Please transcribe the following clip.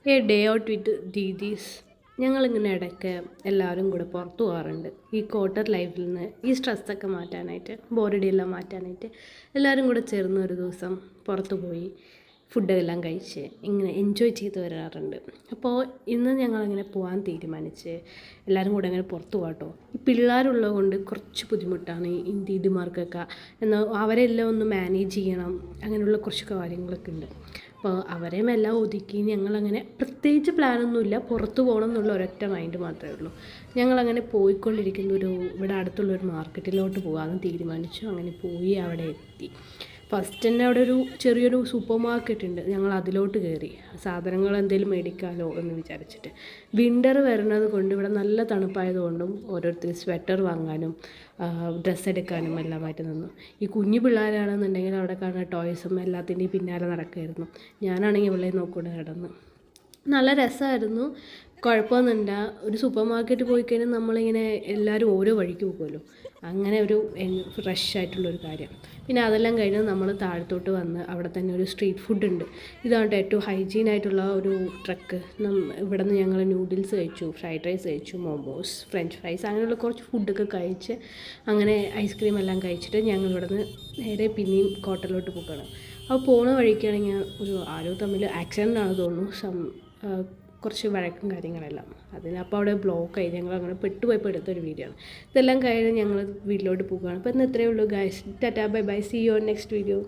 A day out with didis. ഞങ്ങളിങ്ങനെ ഇടയ്ക്ക് എല്ലാവരും കൂടെ പുറത്തു പോകാറുണ്ട്. ഈ ക്വാർട്ടർ ലൈഫിൽ നിന്ന് ഈ സ്ട്രെസ്സൊക്കെ മാറ്റാനായിട്ട്, ബോറടിയെല്ലാം മാറ്റാനായിട്ട് എല്ലാവരും കൂടെ ചേർന്ന് ഒരു ദിവസം പുറത്തു പോയി ഫുഡെല്ലാം കഴിച്ച് ഇങ്ങനെ എൻജോയ് ചെയ്ത് വരാറുണ്ട്. അപ്പോൾ ഇന്ന് ഞങ്ങളിങ്ങനെ പോകാൻ തീരുമാനിച്ച് എല്ലാവരും കൂടെ അങ്ങനെ പുറത്തു പോകാട്ടോ. ഈ പിള്ളേരുള്ളത് കൊണ്ട് കുറച്ച് ബുദ്ധിമുട്ടാണ് ഈ ദീദിമാർക്കൊക്കെ. എന്നാൽ അവരെല്ലാം ഒന്ന് മാനേജ് ചെയ്യണം, അങ്ങനെയുള്ള കുറച്ച് കാര്യങ്ങളൊക്കെ ഉണ്ട്. അപ്പോൾ അവരെയും എല്ലാം ഒതുക്കി ഞങ്ങളങ്ങനെ പ്രത്യേകിച്ച് പ്ലാനൊന്നുമില്ല, പുറത്ത് പോകണം എന്നുള്ള ഒരൊറ്റ മൈൻഡ് മാത്രമേ ഉള്ളൂ. ഞങ്ങളങ്ങനെ പോയിക്കൊണ്ടിരിക്കുന്ന ഇവിടെ അടുത്തുള്ളൊരു മാർക്കറ്റിലോട്ട് പോകാമെന്ന് തീരുമാനിച്ചു. അങ്ങനെ പോയി അവിടെ എത്തി. ഫസ്റ്റ് തന്നെ അവിടെ ഒരു ചെറിയൊരു സൂപ്പർ മാർക്കറ്റ് ഉണ്ട്. ഞങ്ങൾ അതിലോട്ട് കയറി സാധനങ്ങൾ എന്തെങ്കിലും മേടിക്കാമല്ലോ എന്ന് വിചാരിച്ചിട്ട്. വിൻ്റർ വരുന്നത് കൊണ്ട് ഇവിടെ നല്ല തണുപ്പായതുകൊണ്ടും ഓരോരുത്തർ സ്വെറ്റർ വാങ്ങാനും ഡ്രസ്സ് എടുക്കാനും എല്ലാമായിട്ട് നിന്നു. ഈ കുഞ്ഞു പിള്ളേരാണെന്നുണ്ടെങ്കിൽ അവിടെ കാണുന്ന ടോയ്സും എല്ലാത്തിൻ്റെയും പിന്നാലെ നടക്കുമായിരുന്നു. ഞാനാണെങ്കിൽ ഇവളെ നോക്കൂടെ കിടന്ന്. നല്ല രസമായിരുന്നു, കുഴപ്പമൊന്നുമില്ല. ഒരു സൂപ്പർ മാർക്കറ്റ് പോയി കഴിഞ്ഞാൽ നമ്മളിങ്ങനെ എല്ലാവരും ഓരോ വഴിക്ക് പോകുമല്ലോ, അങ്ങനെ ഒരു ഫ്രഷ് ആയിട്ടുള്ളൊരു കാര്യം. പിന്നെ അതെല്ലാം കഴിഞ്ഞ് നമ്മൾ താഴത്തോട്ട് വന്ന് അവിടെ തന്നെ ഒരു സ്ട്രീറ്റ് ഫുഡ് ഉണ്ട്. ഇതാണ് ഏറ്റവും ഹൈജീൻ ആയിട്ടുള്ള ഒരു ട്രക്ക്. ഇവിടെ നിന്ന് ഞങ്ങൾ നൂഡിൽസ് കഴിച്ചു, ഫ്രൈഡ് റൈസ് കഴിച്ചു, മോമോസ്, ഫ്രഞ്ച് ഫ്രൈസ്, അങ്ങനെയുള്ള കുറച്ച് ഫുഡൊക്കെ കഴിച്ച് അങ്ങനെ ഐസ്ക്രീം എല്ലാം കഴിച്ചിട്ട് ഞങ്ങൾ ഇവിടെ നിന്ന് നേരെ പിന്നെയും ഹോട്ടലിലോട്ട് പോകുകയാണ്. അപ്പോൾ പോണ വഴിക്കാണെങ്കിൽ ആരോ തമ്മിൽ ആക്സിഡൻ്റ് ആണ് തോന്നുന്നു, കുറച്ച് വഴക്കും കാര്യങ്ങളെല്ലാം. അതിനപ്പോൾ അവിടെ ബ്ലോക്കായി. ഞങ്ങൾ അങ്ങനെ പെട്ടുപോയപ്പോൾ എടുത്തൊരു വീഡിയോ ആണ്. ഇതെല്ലാം കഴിഞ്ഞ് ഞങ്ങൾ വീട്ടിലോട്ട് പോകുകയാണ്. അപ്പോൾ ഇന്ന് ഇത്രയേ ഉള്ളൂ guys. Tata bye bye, see you on next video.